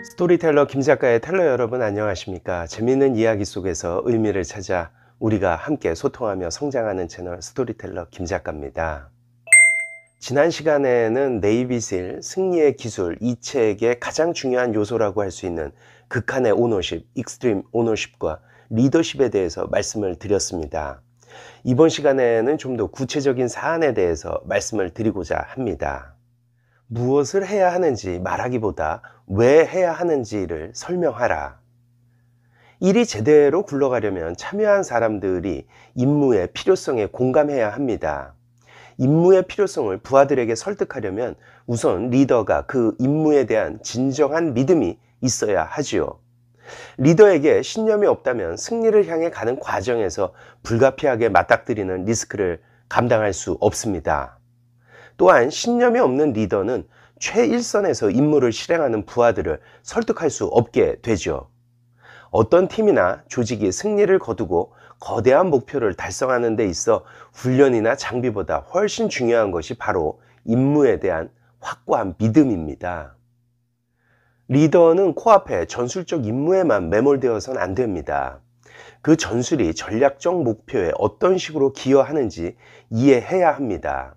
스토리텔러 김 작가의 텔러 여러분 안녕하십니까? 재미있는 이야기 속에서 의미를 찾아 우리가 함께 소통하며 성장하는 채널 스토리텔러 김 작가입니다. 지난 시간에는 네이비실 승리의 기술 이 책의 가장 중요한 요소라고 할 수 있는 극한의 오너십, 익스트림 오너십과 리더십에 대해서 말씀을 드렸습니다. 이번 시간에는 좀 더 구체적인 사안에 대해서 말씀을 드리고자 합니다. 무엇을 해야 하는지 말하기보다 왜 해야 하는지를 설명하라. 일이 제대로 굴러가려면 참여한 사람들이 임무의 필요성에 공감해야 합니다. 임무의 필요성을 부하들에게 설득하려면 우선 리더가 그 임무에 대한 진정한 믿음이 있어야 하지요. 리더에게 신념이 없다면 승리를 향해 가는 과정에서 불가피하게 맞닥뜨리는 리스크를 감당할 수 없습니다. 또한 신념이 없는 리더는 최일선에서 임무를 실행하는 부하들을 설득할 수 없게 되죠. 어떤 팀이나 조직이 승리를 거두고 거대한 목표를 달성하는 데 있어 훈련이나 장비보다 훨씬 중요한 것이 바로 임무에 대한 확고한 믿음입니다. 리더는 코앞에 전술적 임무에만 매몰되어서는 안 됩니다. 그 전술이 전략적 목표에 어떤 식으로 기여하는지 이해해야 합니다.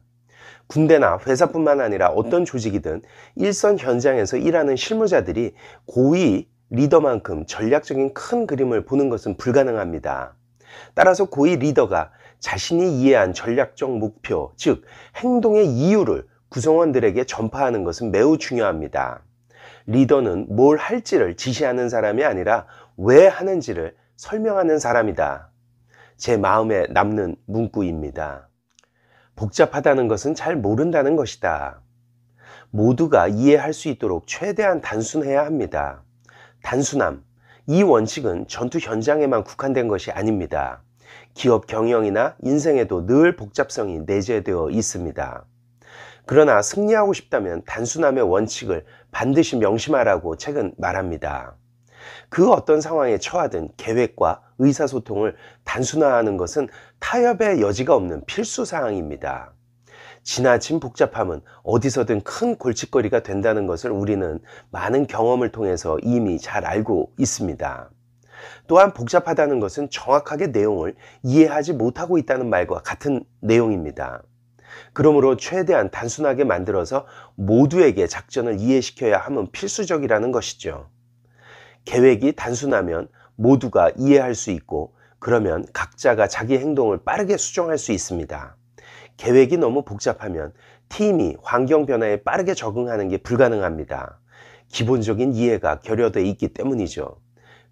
군대나 회사뿐만 아니라 어떤 조직이든 일선 현장에서 일하는 실무자들이 고위 리더만큼 전략적인 큰 그림을 보는 것은 불가능합니다. 따라서 고위 리더가 자신이 이해한 전략적 목표, 즉 행동의 이유를 구성원들에게 전파하는 것은 매우 중요합니다. 리더는 뭘 할지를 지시하는 사람이 아니라 왜 하는지를 설명하는 사람이다. 제 마음에 남는 문구입니다. 복잡하다는 것은 잘 모른다는 것이다. 모두가 이해할 수 있도록 최대한 단순해야 합니다. 단순함, 이 원칙은 전투 현장에만 국한된 것이 아닙니다. 기업 경영이나 인생에도 늘 복잡성이 내재되어 있습니다. 그러나 승리하고 싶다면 단순함의 원칙을 반드시 명심하라고 책은 말합니다. 그 어떤 상황에 처하든 계획과 의사소통을 단순화하는 것은 타협의 여지가 없는 필수사항입니다. 지나친 복잡함은 어디서든 큰 골칫거리가 된다는 것을 우리는 많은 경험을 통해서 이미 잘 알고 있습니다. 또한 복잡하다는 것은 정확하게 내용을 이해하지 못하고 있다는 말과 같은 내용입니다. 그러므로 최대한 단순하게 만들어서 모두에게 작전을 이해시켜야 함은 필수적이라는 것이죠. 계획이 단순하면 모두가 이해할 수 있고 그러면 각자가 자기 행동을 빠르게 수정할 수 있습니다. 계획이 너무 복잡하면 팀이 환경 변화에 빠르게 적응하는 게 불가능합니다. 기본적인 이해가 결여되어 있기 때문이죠.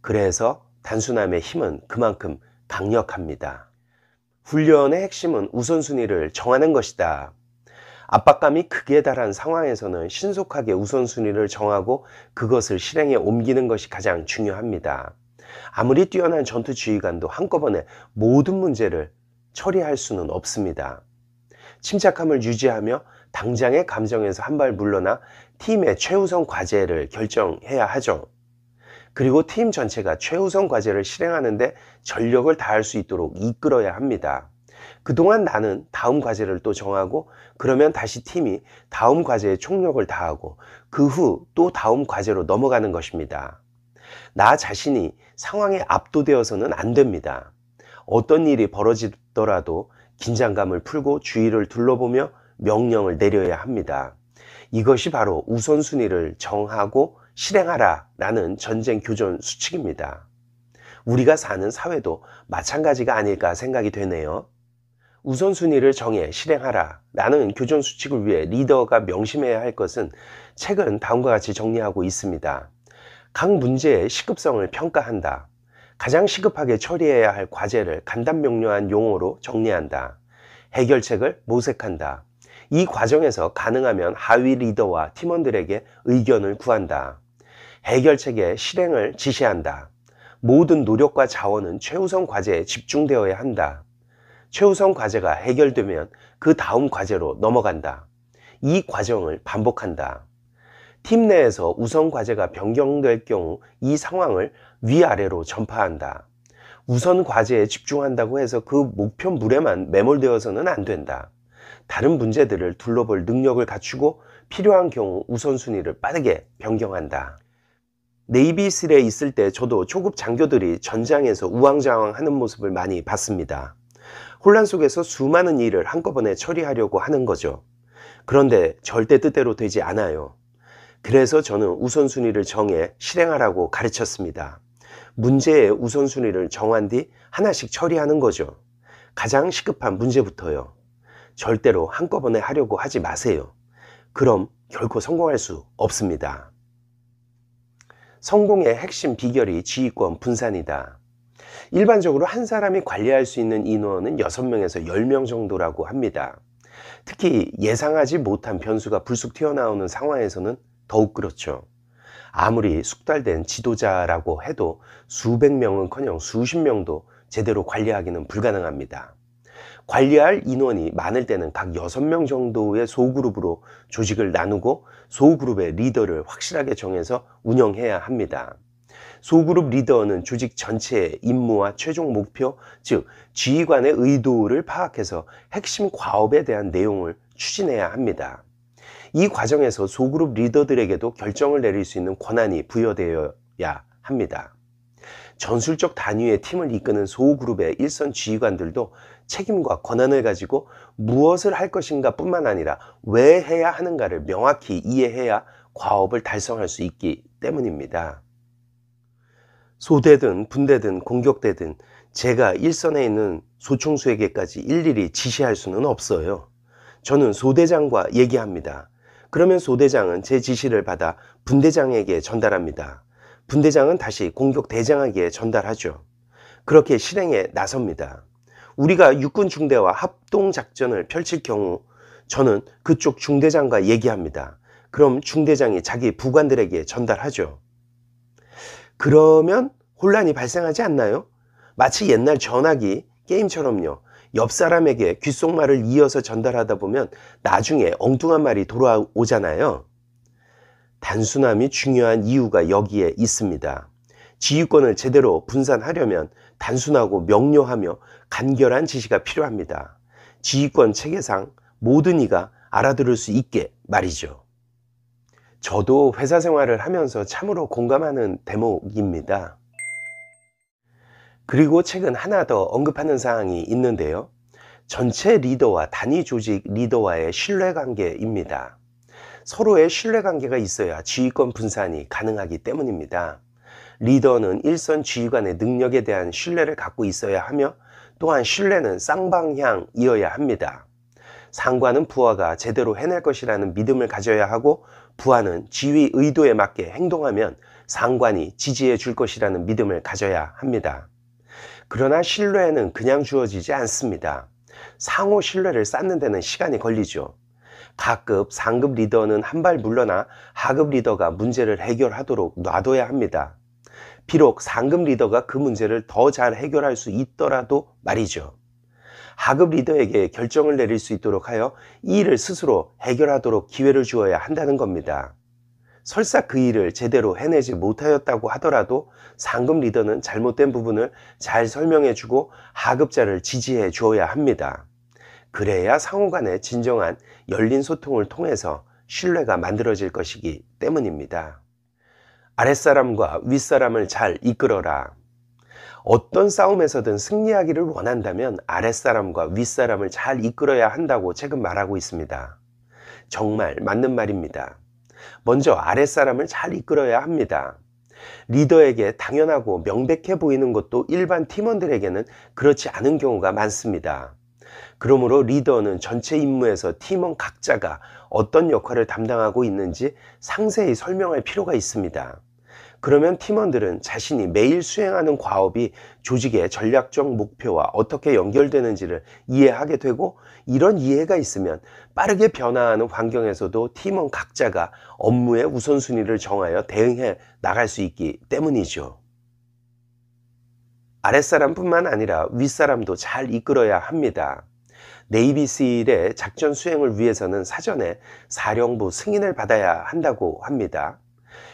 그래서 단순함의 힘은 그만큼 강력합니다. 훈련의 핵심은 우선순위를 정하는 것이다. 압박감이 극에 달한 상황에서는 신속하게 우선순위를 정하고 그것을 실행에 옮기는 것이 가장 중요합니다. 아무리 뛰어난 전투 지휘관도 한꺼번에 모든 문제를 처리할 수는 없습니다. 침착함을 유지하며 당장의 감정에서 한 발 물러나 팀의 최우선 과제를 결정해야 하죠. 그리고 팀 전체가 최우선 과제를 실행하는데 전력을 다할 수 있도록 이끌어야 합니다. 그동안 나는 다음 과제를 또 정하고 그러면 다시 팀이 다음 과제에 총력을 다하고 그 후 또 다음 과제로 넘어가는 것입니다. 나 자신이 상황에 압도되어서는 안 됩니다. 어떤 일이 벌어지더라도 긴장감을 풀고 주위를 둘러보며 명령을 내려야 합니다. 이것이 바로 우선순위를 정하고 실행하라 라는 전쟁 교전 수칙입니다. 우리가 사는 사회도 마찬가지가 아닐까 생각이 되네요. 우선순위를 정해 실행하라 라는 교전 수칙을 위해 리더가 명심해야 할 것은 책은 다음과 같이 정리하고 있습니다. 각 문제의 시급성을 평가한다. 가장 시급하게 처리해야 할 과제를 간단명료한 용어로 정리한다. 해결책을 모색한다. 이 과정에서 가능하면 하위 리더와 팀원들에게 의견을 구한다. 해결책의 실행을 지시한다. 모든 노력과 자원은 최우선 과제에 집중되어야 한다. 최우선 과제가 해결되면 그 다음 과제로 넘어간다. 이 과정을 반복한다. 팀 내에서 우선 과제가 변경될 경우 이 상황을 위아래로 전파한다. 우선 과제에 집중한다고 해서 그 목표물에만 매몰되어서는 안 된다. 다른 문제들을 둘러볼 능력을 갖추고 필요한 경우 우선순위를 빠르게 변경한다. 네이비실에 있을 때 저도 초급 장교들이 전장에서 우왕좌왕하는 모습을 많이 봤습니다. 혼란 속에서 수많은 일을 한꺼번에 처리하려고 하는 거죠. 그런데 절대 뜻대로 되지 않아요. 그래서 저는 우선순위를 정해 실행하라고 가르쳤습니다. 문제의 우선순위를 정한 뒤 하나씩 처리하는 거죠. 가장 시급한 문제부터요. 절대로 한꺼번에 하려고 하지 마세요. 그럼 결코 성공할 수 없습니다. 성공의 핵심 비결이 지휘권 분산이다. 일반적으로 한 사람이 관리할 수 있는 인원은 6명에서 10명 정도라고 합니다. 특히 예상하지 못한 변수가 불쑥 튀어나오는 상황에서는 더욱 그렇죠. 아무리 숙달된 지도자라고 해도 수백 명은커녕 수십 명도 제대로 관리하기는 불가능합니다. 관리할 인원이 많을 때는 각 6명 정도의 소그룹으로 조직을 나누고 소그룹의 리더를 확실하게 정해서 운영해야 합니다. 소그룹 리더는 조직 전체의 임무와 최종 목표, 즉 지휘관의 의도를 파악해서 핵심 과업에 대한 내용을 추진해야 합니다. 이 과정에서 소그룹 리더들에게도 결정을 내릴 수 있는 권한이 부여되어야 합니다. 전술적 단위의 팀을 이끄는 소그룹의 일선 지휘관들도 책임과 권한을 가지고 무엇을 할 것인가 뿐만 아니라 왜 해야 하는가를 명확히 이해해야 과업을 달성할 수 있기 때문입니다. 소대든 분대든 공격대든 제가 일선에 있는 소총수에게까지 일일이 지시할 수는 없어요. 저는 소대장과 얘기합니다. 그러면 소대장은 제 지시를 받아 분대장에게 전달합니다. 분대장은 다시 공격대장에게 전달하죠. 그렇게 실행에 나섭니다. 우리가 육군 중대와 합동작전을 펼칠 경우 저는 그쪽 중대장과 얘기합니다. 그럼 중대장이 자기 부관들에게 전달하죠. 그러면 혼란이 발생하지 않나요? 마치 옛날 전화기 게임처럼요. 옆 사람에게 귓속말을 이어서 전달하다 보면 나중에 엉뚱한 말이 돌아오잖아요. 단순함이 중요한 이유가 여기에 있습니다. 지휘권을 제대로 분산하려면 단순하고 명료하며 간결한 지시가 필요합니다. 지휘권 체계상 모든 이가 알아들을 수 있게 말이죠. 저도 회사 생활을 하면서 참으로 공감하는 대목입니다. 그리고 최근 하나 더 언급하는 사항이 있는데요. 전체 리더와 단위 조직 리더와의 신뢰관계입니다. 서로의 신뢰관계가 있어야 지휘권 분산이 가능하기 때문입니다. 리더는 일선 지휘관의 능력에 대한 신뢰를 갖고 있어야 하며 또한 신뢰는 쌍방향이어야 합니다. 상관은 부하가 제대로 해낼 것이라는 믿음을 가져야 하고 부하는 지휘 의도에 맞게 행동하면 상관이 지지해 줄 것이라는 믿음을 가져야 합니다. 그러나 신뢰는 그냥 주어지지 않습니다. 상호 신뢰를 쌓는 데는 시간이 걸리죠. 가급 상급 리더는 한 발 물러나 하급 리더가 문제를 해결하도록 놔둬야 합니다. 비록 상급 리더가 그 문제를 더 잘 해결할 수 있더라도 말이죠. 하급 리더에게 결정을 내릴 수 있도록 하여 이 일을 스스로 해결하도록 기회를 주어야 한다는 겁니다. 설사 그 일을 제대로 해내지 못하였다고 하더라도 상급 리더는 잘못된 부분을 잘 설명해주고 하급자를 지지해 주어야 합니다. 그래야 상호 간의 진정한 열린 소통을 통해서 신뢰가 만들어질 것이기 때문입니다. 아랫사람과 윗사람을 잘 이끌어라. 어떤 싸움에서든 승리하기를 원한다면 아랫사람과 윗사람을 잘 이끌어야 한다고 책은 말하고 있습니다. 정말 맞는 말입니다. 먼저 아랫사람을 잘 이끌어야 합니다. 리더에게 당연하고 명백해 보이는 것도 일반 팀원들에게는 그렇지 않은 경우가 많습니다. 그러므로 리더는 전체 임무에서 팀원 각자가 어떤 역할을 담당하고 있는지 상세히 설명할 필요가 있습니다. 그러면 팀원들은 자신이 매일 수행하는 과업이 조직의 전략적 목표와 어떻게 연결되는지를 이해하게 되고, 이런 이해가 있으면 빠르게 변화하는 환경에서도 팀원 각자가 업무의 우선순위를 정하여 대응해 나갈 수 있기 때문이죠. 아랫사람뿐만 아니라 윗사람도 잘 이끌어야 합니다. 네이비실의 작전 수행을 위해서는 사전에 사령부 승인을 받아야 한다고 합니다.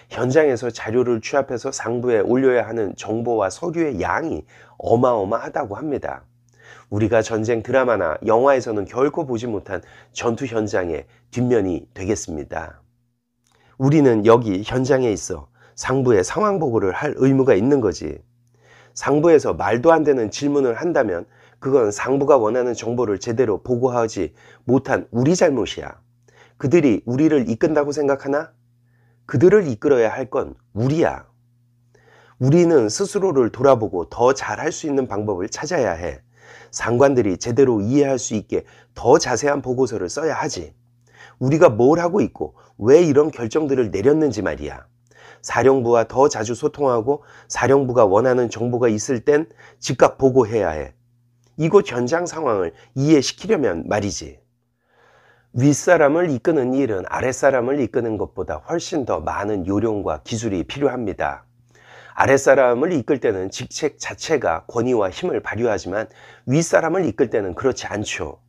현장에서 자료를 취합해서 상부에 올려야 하는 정보와 서류의 양이 어마어마하다고 합니다. 우리가 전쟁 드라마나 영화에서는 결코 보지 못한 전투 현장의 뒷면이 되겠습니다. 우리는 여기 현장에 있어 상부에 상황 보고를 할 의무가 있는 거지. 상부에서 말도 안 되는 질문을 한다면 그건 상부가 원하는 정보를 제대로 보고하지 못한 우리 잘못이야. 그들이 우리를 이끈다고 생각하나? 그들을 이끌어야 할 건 우리야. 우리는 스스로를 돌아보고 더 잘할 수 있는 방법을 찾아야 해. 상관들이 제대로 이해할 수 있게 더 자세한 보고서를 써야 하지. 우리가 뭘 하고 있고 왜 이런 결정들을 내렸는지 말이야. 사령부와 더 자주 소통하고 사령부가 원하는 정보가 있을 땐 즉각 보고해야 해. 이곳 현장 상황을 이해시키려면 말이지. 윗사람을 이끄는 일은 아랫사람을 이끄는 것보다 훨씬 더 많은 요령과 기술이 필요합니다. 아랫사람을 이끌 때는 직책 자체가 권위와 힘을 발휘하지만 윗사람을 이끌 때는 그렇지 않죠.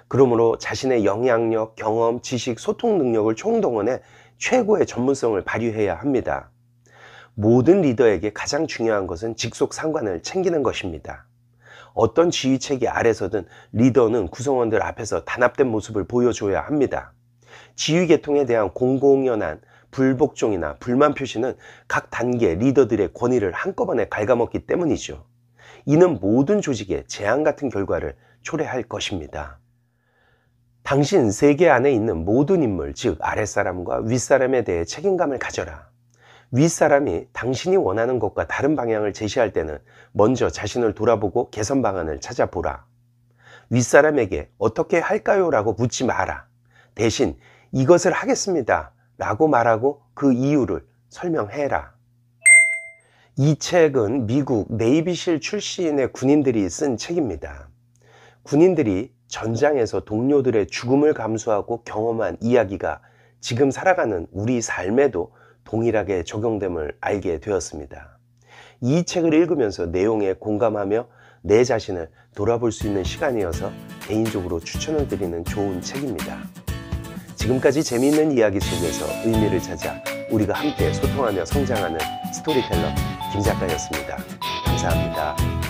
그러므로 자신의 영향력, 경험, 지식, 소통 능력을 총동원해 최고의 전문성을 발휘해야 합니다. 모든 리더에게 가장 중요한 것은 직속 상관을 챙기는 것입니다. 어떤 지휘체계 아래서든 리더는 구성원들 앞에서 단합된 모습을 보여줘야 합니다. 지휘 계통에 대한 공공연한 불복종이나 불만 표시는 각 단계 리더들의 권위를 한꺼번에 갉아먹기 때문이죠. 이는 모든 조직에 재앙 같은 결과를 초래할 것입니다. 당신 세계 안에 있는 모든 인물, 즉 아랫사람과 윗사람에 대해 책임감을 가져라. 윗사람이 당신이 원하는 것과 다른 방향을 제시할 때는 먼저 자신을 돌아보고 개선 방안을 찾아보라. 윗사람에게 어떻게 할까요? 라고 묻지 마라. 대신 이것을 하겠습니다. 라고 말하고 그 이유를 설명해라. 이 책은 미국 네이비실 출신의 군인들이 쓴 책입니다. 군인들이 전장에서 동료들의 죽음을 감수하고 경험한 이야기가 지금 살아가는 우리 삶에도 동일하게 적용됨을 알게 되었습니다. 이 책을 읽으면서 내용에 공감하며 내 자신을 돌아볼 수 있는 시간이어서 개인적으로 추천을 드리는 좋은 책입니다. 지금까지 재미있는 이야기 속에서 의미를 찾아 우리가 함께 소통하며 성장하는 스토리텔러 김 작가였습니다. 감사합니다.